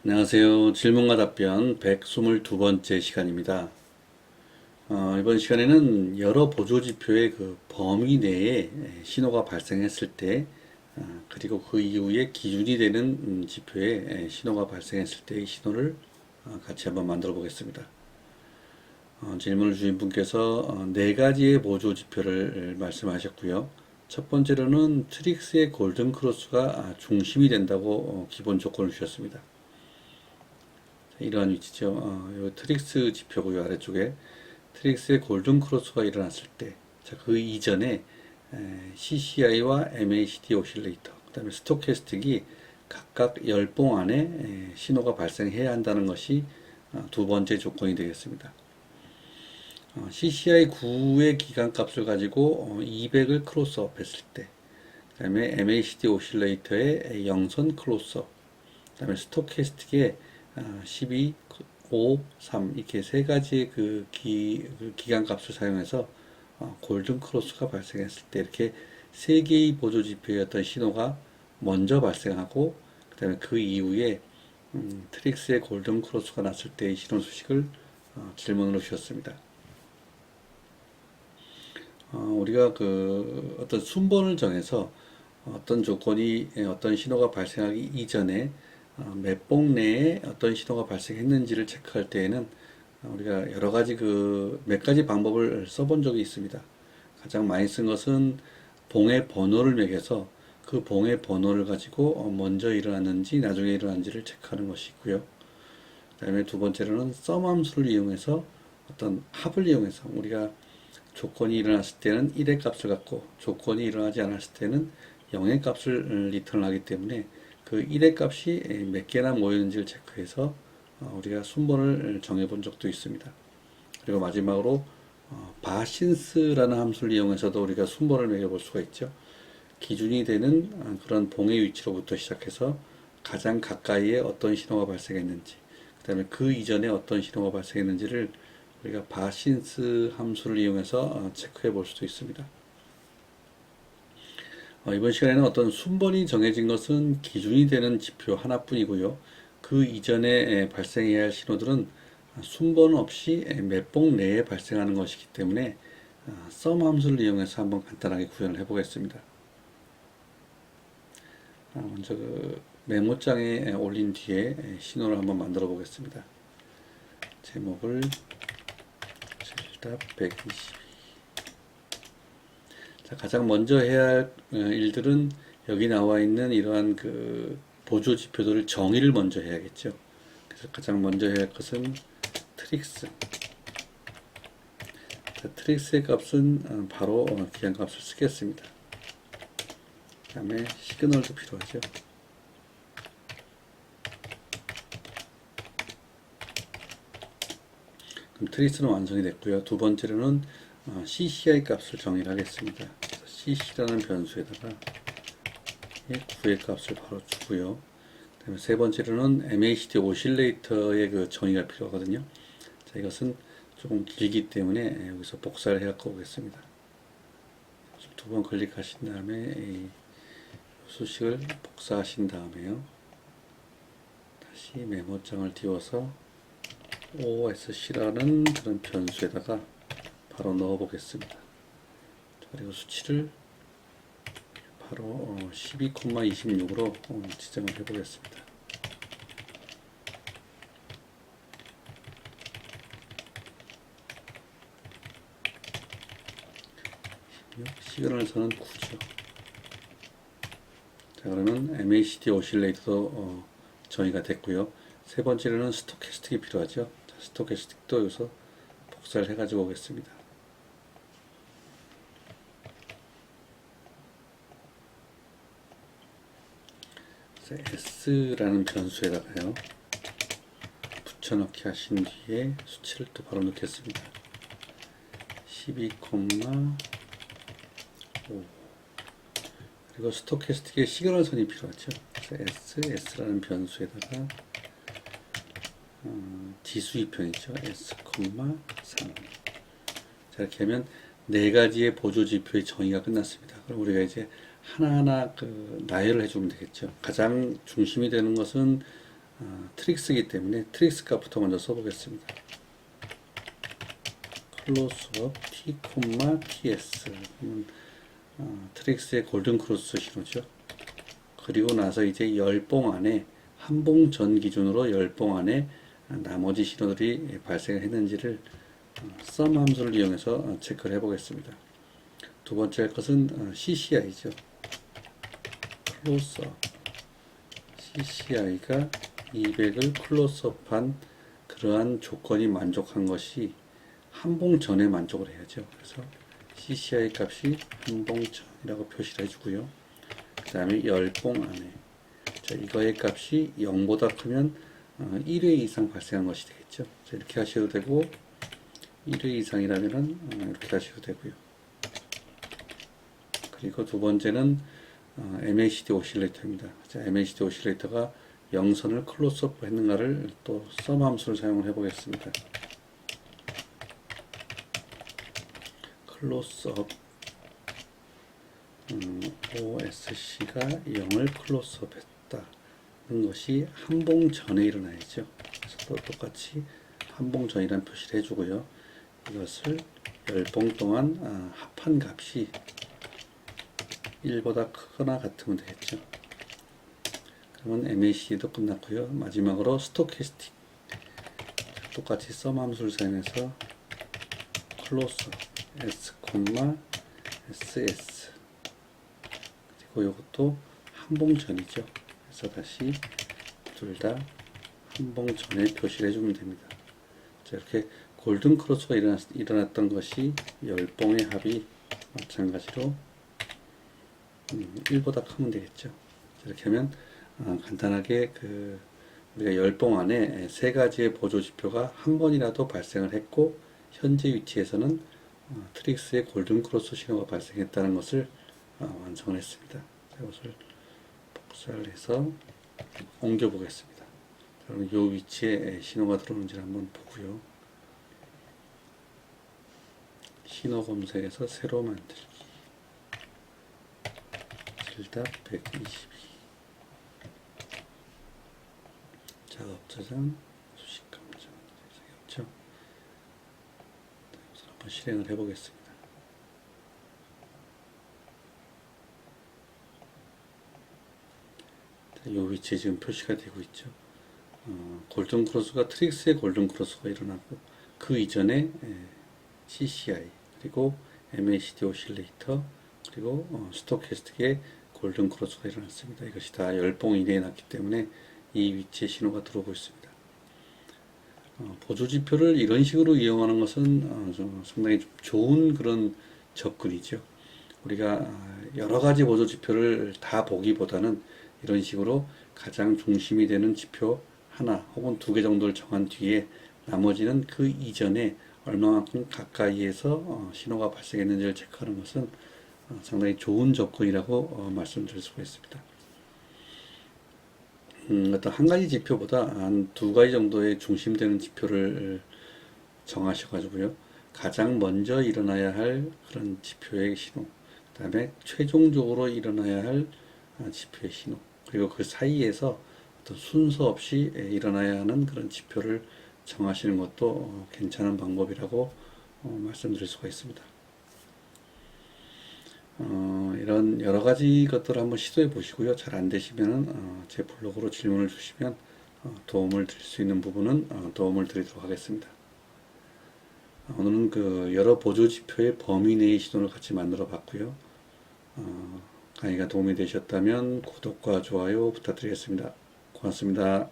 안녕하세요. 질문과 답변 122번째 시간입니다. 이번 시간에는 여러 보조지표의 그 범위 내에 신호가 발생했을 때, 그리고 그 이후에 기준이 되는 지표에 신호가 발생했을 때의 신호를 같이 한번 만들어 보겠습니다. 질문을 주신 분께서 네 가지의 보조지표를 말씀하셨고요. 첫 번째로는 트릭스의 골든 크로스가 중심이 된다고 기본 조건을 주셨습니다. 이러한 위치죠. 요 트릭스 지표고요. 아래쪽에 트릭스의 골든 크로스가 일어났을 때, 자, 그 이전에 CCI와 MACD 오실레이터, 그 다음에 스토캐스틱이 각각 열봉 안에 신호가 발생해야 한다는 것이 두 번째 조건이 되겠습니다. CCI 9의 기간값을 가지고 200을 크로스업 했을 때, 그 다음에 MACD 오실레이터의 영선 클로스업, 그 다음에 스토캐스틱의 12, 5, 3 이렇게 세 가지의 그 기간값을 사용해서 골든 크로스가 발생했을 때 이렇게 세 개의 보조 지표의 어떤 신호가 먼저 발생하고 그 다음에 그 이후에 트릭스의 골든 크로스가 났을 때의 신호 수식을 질문으로 주셨습니다. 우리가 그 어떤 순번을 정해서 어떤 조건이 어떤 신호가 발생하기 이전에 몇 봉 내에 어떤 신호가 발생했는지를 체크할 때에는 우리가 여러 가지 몇 가지 방법을 써본 적이 있습니다. 가장 많이 쓴 것은 봉의 번호를 매겨서 그 봉의 번호를 가지고 먼저 일어났는지 나중에 일어났는지를 체크하는 것이 있고요. 그다음에 두 번째로는 썸 함수를 이용해서 어떤 합을 이용해서 우리가 조건이 일어났을 때는 1의 값을 갖고 조건이 일어나지 않았을 때는 0의 값을 리턴하기 때문에 그 1의 값이 몇 개나 모였는지를 체크해서 우리가 순번을 정해본 적도 있습니다. 그리고 마지막으로 바신스라는 함수를 이용해서도 우리가 순번을 매겨볼 수가 있죠. 기준이 되는 그런 봉의 위치로부터 시작해서 가장 가까이에 어떤 신호가 발생했는지, 그 다음에 그 이전에 어떤 신호가 발생했는지를 우리가 바신스 함수를 이용해서 체크해 볼 수도 있습니다. 이번 시간에는 어떤 순번이 정해진 것은 기준이 되는 지표 하나뿐이고요. 그 이전에 발생해야 할 신호들은 순번 없이 몇 봉 내에 발생하는 것이기 때문에 썸 함수를 이용해서 한번 간단하게 구현을 해 보겠습니다. 먼저 그 메모장에 올린 뒤에 신호를 한번 만들어 보겠습니다. 제목을 질답 122. 자, 가장 먼저 해야 할 일들은 여기 나와 있는 이러한 그 보조 지표들을 정의를 먼저 해야겠죠. 그래서 가장 먼저 해야 할 것은 트릭스. 자, 트릭스의 값은 바로 기한값을 쓰겠습니다. 그 다음에 시그널도 필요하죠. 그럼 트릭스는 완성이 됐고요. 두 번째로는 CCI 값을 정의를 하겠습니다. CC라는 변수에다가 9의 값을 바로 주고요. 그다음에 세 번째로는 MACD 오실레이터의 그 정의가 필요하거든요. 자, 이것은 조금 길기 때문에 여기서 복사를 해갖고 오겠습니다. 두 번 클릭하신 다음에 이 수식을 복사하신 다음에요. 다시 메모장을 띄워서 OSC라는 그런 변수에다가 바로 넣어 보겠습니다. 그리고 수치를 바로 12,26으로 지정을 해 보겠습니다. 시그널선은 9죠. 자, 그러면 MACD 오실레이터도 정의가 됐고요. 세 번째로는 스토캐스틱이 필요하죠. 자, 스토캐스틱도 여기서 복사를 해가지고 오겠습니다. S라는 변수에다가요, 붙여넣기 하신 뒤에 수치를 또 바로 넣겠습니다. 12,5. 그리고 스토캐스틱의 시그널선이 필요하죠. S라는 변수에다가 지수입형이죠. S, 3. 자, 이렇게 하면 네 가지의 보조 지표의 정의가 끝났습니다. 그럼 우리가 이제 하나하나 나열을 해주면 되겠죠. 가장 중심이 되는 것은 트릭스이기 때문에 트릭스 값부터 먼저 써보겠습니다. 클로스업 t, ts 트릭스의 골든 크로스 신호죠. 그리고 나서 이제 열봉 안에 한봉 전 기준으로 열봉 안에 나머지 신호들이 발생했는지를 sum 함수를 이용해서 체크를 해보겠습니다. 두 번째 할 것은 CCI죠. 클로스업 CCI가 200을 클로스업한 그러한 조건이 만족한 것이 한봉 전에 만족을 해야죠. 그래서 CCI 값이 한봉 전이라고 표시를 해주고요. 그 다음에 열봉 안에 자, 이거의 값이 0보다 크면 1회 이상 발생한 것이 되겠죠. 자, 이렇게 하셔도 되고 1회 이상이라면 이렇게 하셔도 되고요. 그리고 두 번째는 MACD 오실레이터입니다. 자, MACD 오실레이터가 0선을 클로스업 했는가를 또 sum 함수를 사용을 해보겠습니다. 클로스업 OSC가 0을 클로스업 했다는 것이 한봉 전에 일어나야죠. 그래서 또 똑같이 한봉 전이라는 표시를 해주고요. 이것을 열봉 동안 합한 값이 1보다 크거나 같으면 되겠죠. 그러면 MACD도 끝났고요. 마지막으로 스토캐스틱 똑같이 sum 함수를 사용해서 클로스 S, SS 그리고 이것도 한봉전이죠. 그래서 다시 둘 다 한봉전에 표시를 해주면 됩니다. 자, 이렇게 골든 크로스가 일어났던 것이 열봉의 합이 마찬가지로 1보다 크면 되겠죠. 이렇게 하면 간단하게 우리가 열봉 안에 세 가지의 보조 지표가 한 번이라도 발생을 했고 현재 위치에서는 트릭스의 골든 크로스 신호가 발생했다는 것을 완성을 했습니다. 이것을 복사를 해서 옮겨 보겠습니다. 그럼 이 위치에 신호가 들어오는지 한번 보고요. 신호 검색에서 새로 만들기 길답 122 작업 저장 수식 감정 되겠죠. 한번 실행을 해보겠습니다. 이 위치에 지금 표시가 되고 있죠. 골든 크로스가 트릭스의 골든 크로스가 일어나고 그 이전에 CCI 그리고 MACD 오실레이터 그리고 스토캐스틱의 골든 크로스가 일어났습니다. 이것이 다 열봉 이내에 났기 때문에 이 위치에 신호가 들어오고 있습니다. 보조 지표를 이런 식으로 이용하는 것은 상당히 좀 좋은 그런 접근이죠. 우리가 여러 가지 보조 지표를 다 보기보다는 이런 식으로 가장 중심이 되는 지표 하나 혹은 두 개 정도를 정한 뒤에 나머지는 그 이전에 얼마만큼 가까이에서 신호가 발생했는지를 체크하는 것은 상당히 좋은 접근이라고 말씀드릴 수가 있습니다. 어떤 한 가지 지표보다 한 두 가지 정도의 중심되는 지표를 정하셔가지고요. 가장 먼저 일어나야 할 그런 지표의 신호, 그 다음에 최종적으로 일어나야 할 지표의 신호, 그리고 그 사이에서 어떤 순서 없이 일어나야 하는 그런 지표를 정하시는 것도 괜찮은 방법이라고 말씀드릴 수가 있습니다. 이런 여러 가지 것들을 한번 시도해 보시고요. 잘 안 되시면 제 블로그로 질문을 주시면 도움을 드릴 수 있는 부분은 도움을 드리도록 하겠습니다. 오늘은 여러 보조 지표의 범위 내의 신호를 같이 만들어 봤고요. 강의가 도움이 되셨다면 구독과 좋아요 부탁드리겠습니다. 고맙습니다.